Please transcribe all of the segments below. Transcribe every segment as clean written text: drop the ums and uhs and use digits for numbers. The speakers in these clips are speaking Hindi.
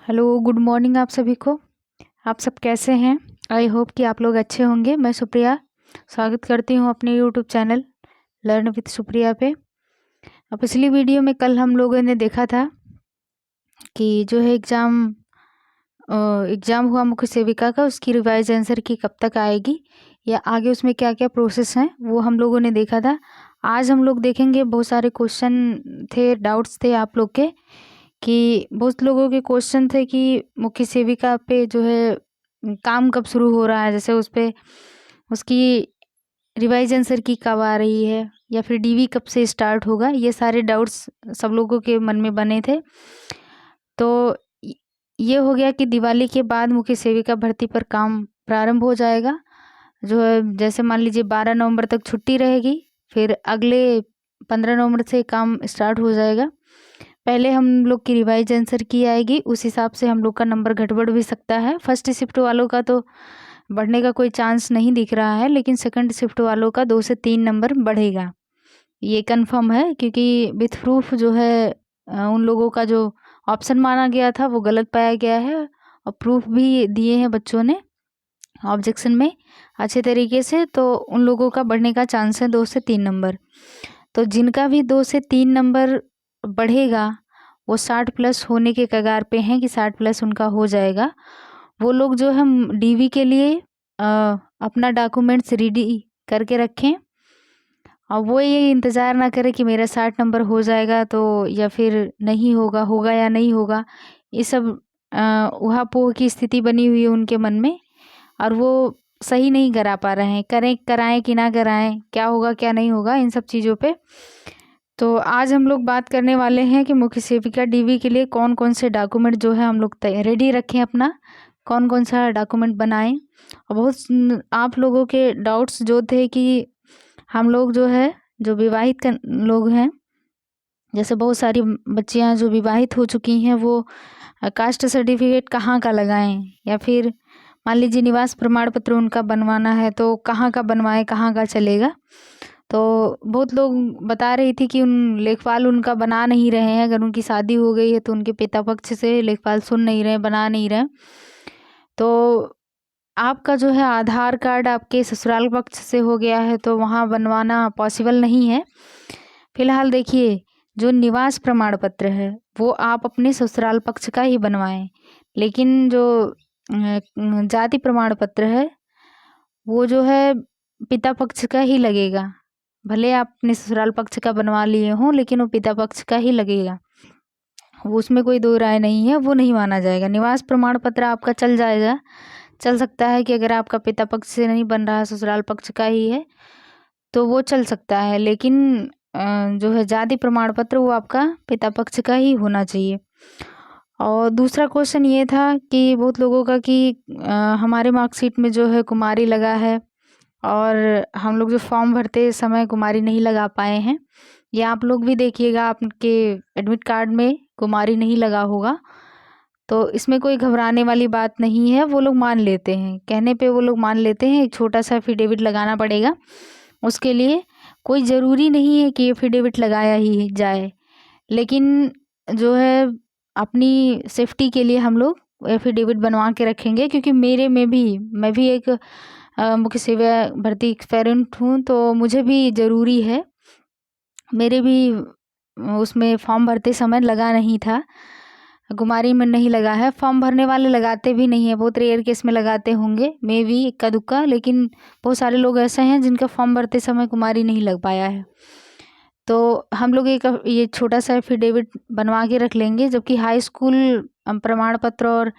हेलो, गुड मॉर्निंग आप सभी को। आप सब कैसे हैं? आई होप कि आप लोग अच्छे होंगे। मैं सुप्रिया स्वागत करती हूं अपने YouTube channel learn with Supriya पे। अब पिछली वीडियो में कल हम लोगों ने देखा था कि जो है एग्ज़ाम हुआ मुख्य सेविका का, उसकी रिवाइज आंसर की कब तक आएगी या आगे उसमें क्या क्या प्रोसेस हैं वो हम लोगों ने देखा था। आज हम लोग देखेंगे, बहुत सारे क्वेश्चन थे, डाउट्स थे आप लोग के, कि बहुत लोगों के क्वेश्चन थे कि मुख्य सेविका पे जो है काम कब शुरू हो रहा है, जैसे उस पे उसकी रिवाइज आंसर की कब आ रही है या फिर डीवी कब से स्टार्ट होगा। ये सारे डाउट्स सब लोगों के मन में बने थे। तो ये हो गया कि दिवाली के बाद मुख्य सेविका भर्ती पर काम प्रारंभ हो जाएगा। जो है जैसे मान लीजिए 12 नवंबर तक छुट्टी रहेगी, फिर अगले 15 नवंबर से काम स्टार्ट हो जाएगा। पहले हम लोग की रिवाइज आंसर की आएगी, उस हिसाब से हम लोग का नंबर घट बढ़ भी सकता है। फर्स्ट शिफ्ट वालों का तो बढ़ने का कोई चांस नहीं दिख रहा है, लेकिन सेकंड शिफ्ट वालों का 2 से 3 नंबर बढ़ेगा, ये कंफर्म है। क्योंकि विथ प्रूफ जो है उन लोगों का जो ऑप्शन माना गया था वो गलत पाया गया है, और प्रूफ भी दिए हैं बच्चों ने ऑब्जेक्शन में अच्छे तरीके से। तो उन लोगों का बढ़ने का चांस है 2 से 3 नंबर। तो जिनका भी 2 से 3 नंबर बढ़ेगा वो 60 प्लस होने के कगार पे हैं कि 60 प्लस उनका हो जाएगा। वो लोग जो हम डीवी के लिए अपना डॉक्यूमेंट्स रेडी करके रखें, और वो ये इंतज़ार ना करें कि मेरा 60 नंबर हो जाएगा तो या फिर नहीं होगा, होगा या नहीं होगा। ये सब ऊहा-पोह की स्थिति बनी हुई है उनके मन में, और वो सही नहीं करा पा रहे हैं। कराएँ कि ना कराएँ, क्या होगा क्या नहीं होगा, इन सब चीज़ों पे। तो आज हम लोग बात करने वाले हैं कि मुख्य सेविका डीवी के लिए कौन कौन से डॉक्यूमेंट जो है हम लोग रेडी रखें, अपना कौन कौन सा डॉक्यूमेंट बनाएं। और बहुत आप लोगों के डाउट्स जो थे कि हम लोग जो है जो विवाहित लोग हैं, जैसे बहुत सारी बच्चियां जो विवाहित हो चुकी हैं, वो कास्ट सर्टिफिकेट कहाँ का लगाएं, या फिर मान लीजिए निवास प्रमाण पत्र उनका बनवाना है तो कहाँ का बनवाएं, कहाँ का चलेगा। तो बहुत लोग बता रही थी कि उन लेखपाल उनका बना नहीं रहे हैं। अगर उनकी शादी हो गई है तो उनके पिता पक्ष से लेखपाल सुन नहीं रहे, बना नहीं रहे। तो आपका जो है आधार कार्ड आपके ससुराल पक्ष से हो गया है तो वहाँ बनवाना पॉसिबल नहीं है। फिलहाल देखिए, जो निवास प्रमाण पत्र है वो आप अपने ससुराल पक्ष का ही बनवाएं, लेकिन जो जाति प्रमाण पत्र है वो जो है पिता पक्ष का ही लगेगा। भले आप अपने ससुराल पक्ष का बनवा लिए हों, लेकिन वो पिता पक्ष का ही लगेगा, वो उसमें कोई दो राय नहीं है, वो नहीं माना जाएगा। निवास प्रमाण पत्र आपका चल जाएगा, चल सकता है कि अगर आपका पिता पक्ष से नहीं बन रहा, ससुराल पक्ष का ही है तो वो चल सकता है। लेकिन जो है जाति प्रमाण पत्र वो आपका पिता पक्ष का ही होना चाहिए। और दूसरा क्वेश्चन ये था कि बहुत लोगों का कि हमारे मार्कशीट में जो है कुमारी लगा है, और हम लोग जो फॉर्म भरते समय कुमारी नहीं लगा पाए हैं। या आप लोग भी देखिएगा, आपके एडमिट कार्ड में कुमारी नहीं लगा होगा। तो इसमें कोई घबराने वाली बात नहीं है, वो लोग मान लेते हैं, कहने पे वो लोग मान लेते हैं। एक छोटा सा एफिडेविट लगाना पड़ेगा उसके लिए, कोई ज़रूरी नहीं है कि एफिडेविट लगाया ही जाए। लेकिन जो है अपनी सेफ्टी के लिए हम लोग एफिडेविट बनवा के रखेंगे, क्योंकि मैं भी एक मुख्य सेवा भर्ती एक्सपेरेंट हूँ, तो मुझे भी ज़रूरी है। मेरे भी उसमें फॉर्म भरते समय लगा नहीं था, कुमारी में नहीं लगा है। फॉर्म भरने वाले लगाते भी नहीं है, बहुत रेयर केस में लगाते होंगे, मे भी इक्का दुक्का, लेकिन बहुत सारे लोग ऐसे हैं जिनका फॉर्म भरते समय कुमारी नहीं लग पाया है। तो हम लोग एक ये छोटा सा एफिडेविट बनवा के रख लेंगे। जबकि हाई स्कूल प्रमाण पत्र और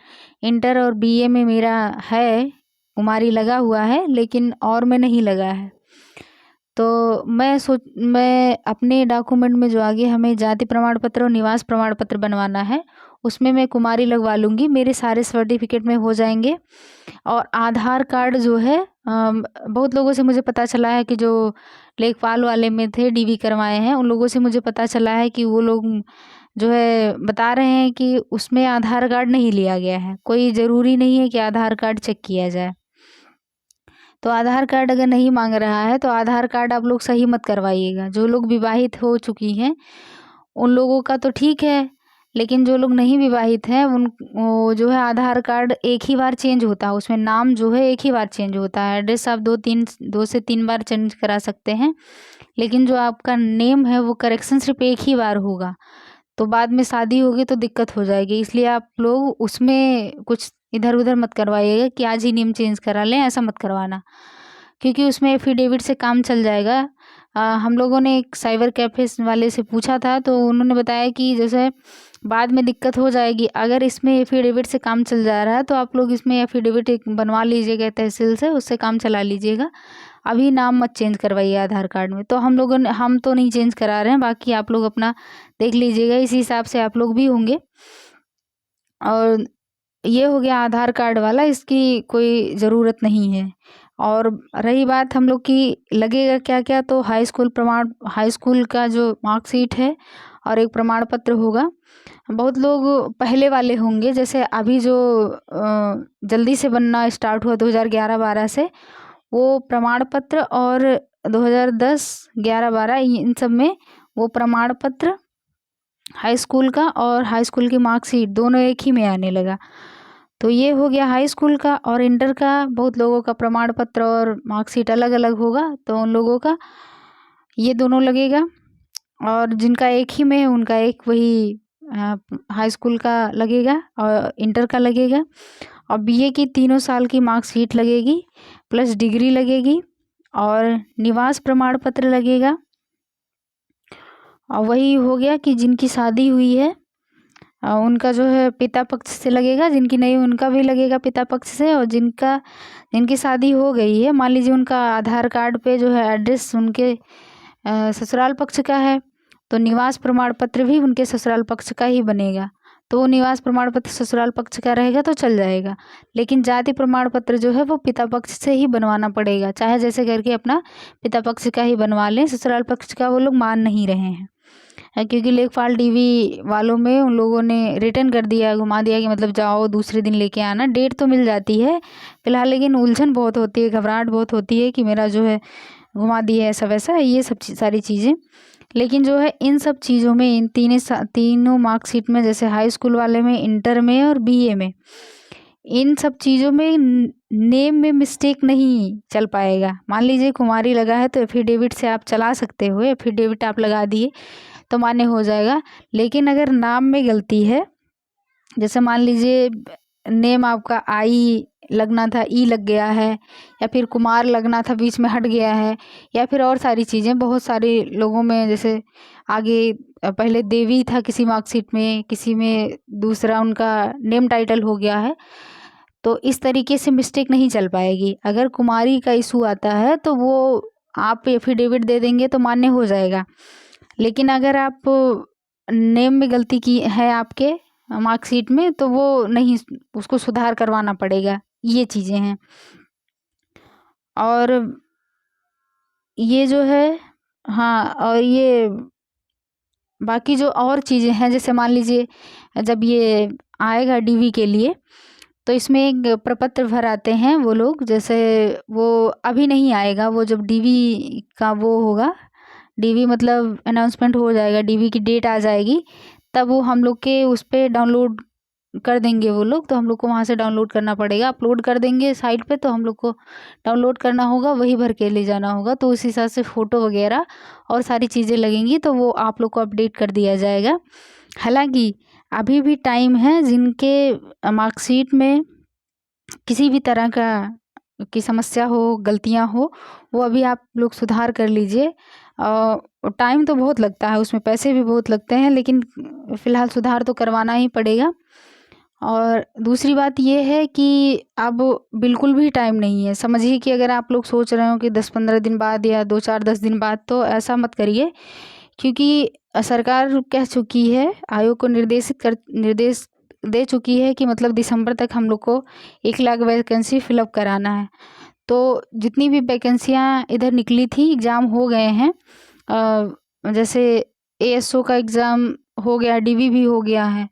इंटर और बीए में मेरा है, कुमारी लगा हुआ है, लेकिन और में नहीं लगा है। तो मैं अपने डॉक्यूमेंट में जो आगे हमें जाति प्रमाण पत्र और निवास प्रमाण पत्र बनवाना है, उसमें मैं कुमारी लगवा लूँगी, मेरे सारे सर्टिफिकेट में हो जाएंगे। और आधार कार्ड जो है बहुत लोगों से मुझे पता चला है कि जो लेखपाल वाले में थे, डीवी करवाए हैं, उन लोगों से मुझे पता चला है कि वो लोग जो है बता रहे हैं कि उसमें आधार कार्ड नहीं लिया गया है। कोई ज़रूरी नहीं है कि आधार कार्ड चेक किया जाए। तो आधार कार्ड अगर नहीं मांग रहा है तो आधार कार्ड आप लोग सही मत करवाइएगा। जो लोग विवाहित हो चुकी हैं उन लोगों का तो ठीक है, लेकिन जो लोग नहीं विवाहित हैं उन वो जो है आधार कार्ड एक ही बार चेंज होता है, उसमें नाम जो है एक ही बार चेंज होता है। एड्रेस आप 2 से 3 बार चेंज करा सकते हैं, लेकिन जो आपका नेम है वो करेक्शन सिर्फ एक ही बार होगा। तो बाद में शादी होगी तो दिक्कत हो जाएगी, इसलिए आप लोग उसमें कुछ इधर उधर मत करवाइएगा कि आज ही नेम चेंज करा लें, ऐसा मत करवाना, क्योंकि उसमें एफिडेविट से काम चल जाएगा। हम लोगों ने एक साइबर कैफे वाले से पूछा था, तो उन्होंने बताया कि जैसे बाद में दिक्कत हो जाएगी। अगर इसमें एफिडेविट से काम चल जा रहा है तो आप लोग इसमें एफिडेविट एक बनवा लीजिएगा तहसील से, उससे काम चला लीजिएगा। अभी नाम मत चेंज करवाइए आधार कार्ड में। तो हम तो नहीं चेंज करा रहे हैं, बाकी आप लोग अपना देख लीजिएगा, इसी हिसाब से आप लोग भी होंगे। और ये हो गया आधार कार्ड वाला, इसकी कोई ज़रूरत नहीं है। और रही बात हम लोग की लगेगा क्या क्या, तो हाई स्कूल का जो मार्कशीट है और एक प्रमाण पत्र होगा। बहुत लोग पहले वाले होंगे, जैसे अभी जो जल्दी से बनना स्टार्ट हुआ 2011-12 से, वो प्रमाण पत्र, और 2010-11-12 इन सब में वो प्रमाण पत्र हाई स्कूल का और हाई स्कूल की मार्कशीट दोनों एक ही में आने लगा। तो ये हो गया हाई स्कूल का। और इंटर का बहुत लोगों का प्रमाण पत्र और मार्कशीट अलग अलग होगा, तो उन लोगों का ये दोनों लगेगा। और जिनका एक ही में है उनका एक वही हाई स्कूल का लगेगा और इंटर का लगेगा। और बीए की 3 साल की मार्कशीट लगेगी, प्लस डिग्री लगेगी, और निवास प्रमाण पत्र लगेगा। और वही हो गया कि जिनकी शादी हुई है उनका जो है पिता पक्ष से लगेगा, जिनकी नहीं उनका भी लगेगा पिता पक्ष से। और जिनकी शादी हो गई है, मान लीजिए उनका आधार कार्ड पे जो है एड्रेस उनके ससुराल पक्ष का है, तो निवास प्रमाण पत्र भी उनके ससुराल पक्ष का ही बनेगा। तो वो निवास प्रमाण पत्र ससुराल पक्ष का रहेगा तो चल जाएगा, लेकिन जाति प्रमाण पत्र जो है वो पिता पक्ष से ही बनवाना पड़ेगा। चाहे जैसे करके अपना पिता पक्ष का ही बनवा लें, ससुराल पक्ष का वो लोग मान नहीं रहे हैं। क्योंकि लेखपाल डीवी वालों में उन लोगों ने रिटर्न कर दिया, घुमा दिया कि मतलब जाओ दूसरे दिन लेके आना। डेट तो मिल जाती है फिलहाल, लेकिन उलझन बहुत होती है, घबराहट बहुत होती है कि मेरा जो है घुमा दिया ऐसा वैसा, ये सब सारी चीज़ें। लेकिन जो है इन सब चीज़ों में, इन तीनों मार्कशीट में, जैसे हाई स्कूल वाले में, इंटर में और बीए में, इन सब चीज़ों में नेम में मिस्टेक नहीं चल पाएगा। मान लीजिए कुमारी लगा है तो एफिडेविट से आप चला सकते हो, एफिडेविट आप लगा दिए तो मान्य हो जाएगा। लेकिन अगर नाम में गलती है, जैसे मान लीजिए नेम आपका आई लगना था ई लग गया है, या फिर कुमार लगना था बीच में हट गया है, या फिर और सारी चीज़ें, बहुत सारे लोगों में जैसे आगे पहले देवी था किसी मार्कशीट में, किसी में दूसरा उनका नेम टाइटल हो गया है, तो इस तरीके से मिस्टेक नहीं चल पाएगी। अगर कुमारी का इशू आता है तो वो आप एफिडेविट दे देंगे तो मान्य हो जाएगा। लेकिन अगर आप नेम में गलती की है आपके मार्कशीट में, तो वो नहीं, उसको सुधार करवाना पड़ेगा। ये चीज़ें हैं। और ये जो है, हाँ, और ये बाकी जो और चीज़ें हैं, जैसे मान लीजिए जब ये आएगा डीवी के लिए, तो इसमें एक प्रपत्र भर आते हैं वो लोग, जैसे वो अभी नहीं आएगा, वो जब डीवी का वो होगा, डीवी मतलब अनाउंसमेंट हो जाएगा, डीवी की डेट आ जाएगी, तब वो हम लोग के उस पर डाउनलोड कर देंगे वो लोग। तो हम लोग को वहाँ से डाउनलोड करना पड़ेगा, अपलोड कर देंगे साइट पे, तो हम लोग को डाउनलोड करना होगा, वही भर के ले जाना होगा। तो उस हिसाब से फ़ोटो वगैरह और सारी चीज़ें लगेंगी, तो वो आप लोग को अपडेट कर दिया जाएगा। हालांकि अभी भी टाइम है, जिनके मार्कशीट में किसी भी तरह की समस्या हो, गलतियां हो, वो अभी आप लोग सुधार कर लीजिए। टाइम तो बहुत लगता है, उसमें पैसे भी बहुत लगते हैं, लेकिन फ़िलहाल सुधार तो करवाना ही पड़ेगा। और दूसरी बात ये है कि अब बिल्कुल भी टाइम नहीं है। समझिए कि अगर आप लोग सोच रहे हो कि 10-15 दिन बाद या 2-4-10 दिन बाद, तो ऐसा मत करिए, क्योंकि सरकार कह चुकी है, आयोग को निर्देश दे चुकी है कि मतलब दिसंबर तक हम लोग को 1 लाख वैकेंसी फिलअप कराना है। तो जितनी भी वैकेंसियाँ इधर निकली थी, एग्ज़ाम हो गए हैं। जैसे एएसओ का एग्ज़ाम हो गया, डीवी भी हो गया है,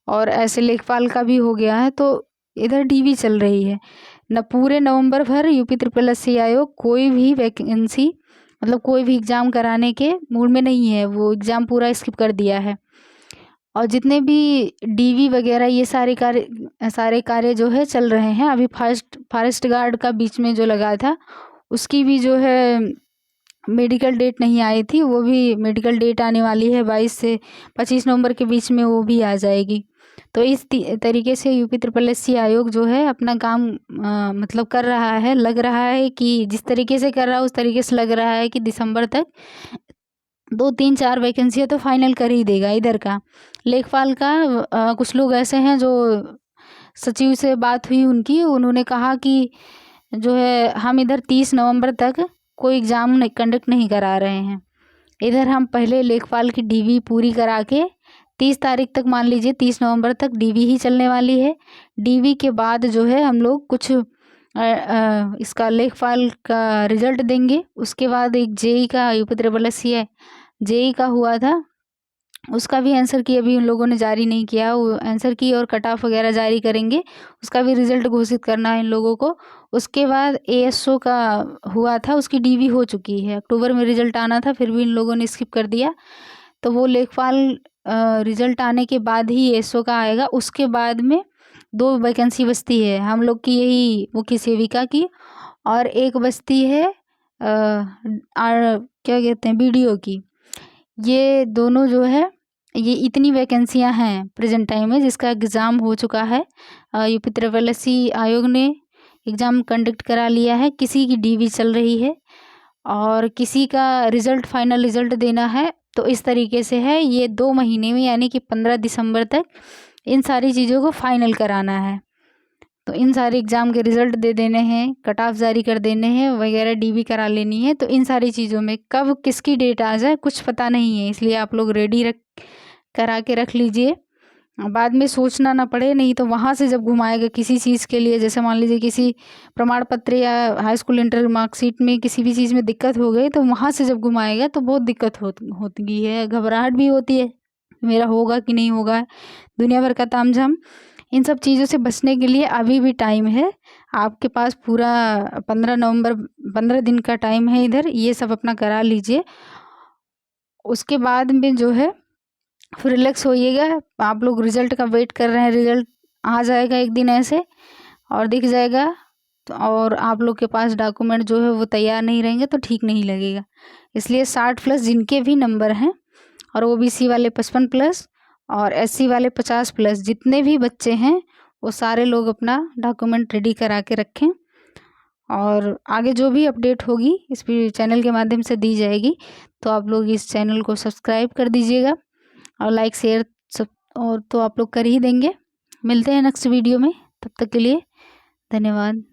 और ऐसे लेखपाल का भी हो गया है, तो इधर डीवी चल रही है न। पूरे नवंबर भर यूपी SSSC आयोग कोई भी वैकेंसी, मतलब कोई भी एग्ज़ाम कराने के मूड में नहीं है, वो एग्ज़ाम पूरा स्किप कर दिया है। और जितने भी डीवी वगैरह ये सारे कार्य जो है चल रहे हैं। अभी फॉरेस्ट गार्ड का बीच में जो लगा था उसकी भी जो है मेडिकल डेट नहीं आई थी, वो भी मेडिकल डेट आने वाली है 22 से 25 नवंबर के बीच में, वो भी आ जाएगी। तो इस तरीके से यूपी SSS आयोग जो है अपना काम मतलब कर रहा है। लग रहा है कि जिस तरीके से कर रहा है उस तरीके से लग रहा है कि दिसंबर तक 2-3-4 वैकेंसियाँ तो फाइनल कर ही देगा। इधर का लेखपाल का कुछ लोग ऐसे हैं जो सचिव से बात हुई उनकी, उन्होंने कहा कि जो है हम इधर 30 नवंबर तक कोई एग्ज़ाम कंडक्ट नहीं करा रहे हैं। इधर हम पहले लेखपाल की डीवी पूरी करा के 30 तारीख तक, मान लीजिए 30 नवंबर तक डीवी ही चलने वाली है। डीवी के बाद जो है हम लोग कुछ इसका लेखपाल का रिजल्ट देंगे। उसके बाद एक जेई का यूपी SSS है, जेई का हुआ था, उसका भी आंसर की अभी उन लोगों ने जारी नहीं किया। वो आंसर की और कट ऑफ वगैरह जारी करेंगे, उसका भी रिजल्ट घोषित करना है इन लोगों को। उसके बाद एएसओ का हुआ था, उसकी डीवी हो चुकी है, अक्टूबर में रिजल्ट आना था, फिर भी इन लोगों ने स्किप कर दिया। तो वो लेखपाल रिजल्ट आने के बाद ही एएसओ का आएगा। उसके बाद में 2 वैकेंसी बचती है हम लोग की, यही मुख्य सेविका की, और एक बचती है क्या कहते हैं बीडीओ की। ये दोनों जो है, ये इतनी वैकेंसियां हैं प्रेजेंट टाइम में, जिसका एग्ज़ाम हो चुका है। यूपी SSS आयोग ने एग्ज़ाम कंडक्ट करा लिया है। किसी की डीवी चल रही है और किसी का रिज़ल्ट, फाइनल रिज़ल्ट देना है। तो इस तरीके से है, ये 2 महीने में यानी कि 15 दिसंबर तक इन सारी चीज़ों को फाइनल कराना है। तो इन सारे एग्ज़ाम के रिज़ल्ट दे देने हैं, कट ऑफ जारी कर देने हैं वगैरह, डीवी करा लेनी है। तो इन सारी चीज़ों में कब किसकी डेट आ जाए कुछ पता नहीं है, इसलिए आप लोग रेडी करा के रख लीजिए, बाद में सोचना ना पड़े। नहीं तो वहाँ से जब घुमाएगा किसी चीज़ के लिए, जैसे मान लीजिए किसी प्रमाण पत्र या हाई स्कूल इंटर मार्कशीट में किसी भी चीज़ में दिक्कत हो गई, तो वहाँ से जब घुमाएगा तो बहुत दिक्कत होती है, घबराहट भी होती है, मेरा होगा कि नहीं होगा, दुनिया भर का तामझाम। इन सब चीज़ों से बचने के लिए अभी भी टाइम है आपके पास, पूरा 15 नवंबर, 15 दिन का टाइम है इधर, ये सब अपना करा लीजिए। उसके बाद में जो है फिर रिलैक्स होइएगा। आप लोग रिज़ल्ट का वेट कर रहे हैं, रिज़ल्ट आ जाएगा एक दिन ऐसे और दिख जाएगा। तो और आप लोग के पास डॉक्यूमेंट जो है वो तैयार नहीं रहेंगे तो ठीक नहीं लगेगा। इसलिए 60+ जिनके भी नंबर हैं, और ओबीसी वाले 55+ और एससी वाले 50+, जितने भी बच्चे हैं वो सारे लोग अपना डॉक्यूमेंट रेडी करा के रखें। और आगे जो भी अपडेट होगी इस चैनल के माध्यम से दी जाएगी। तो आप लोग इस चैनल को सब्सक्राइब कर दीजिएगा और लाइक शेयर सब और तो आप लोग कर ही देंगे। मिलते हैं नेक्स्ट वीडियो में, तब तक के लिए धन्यवाद।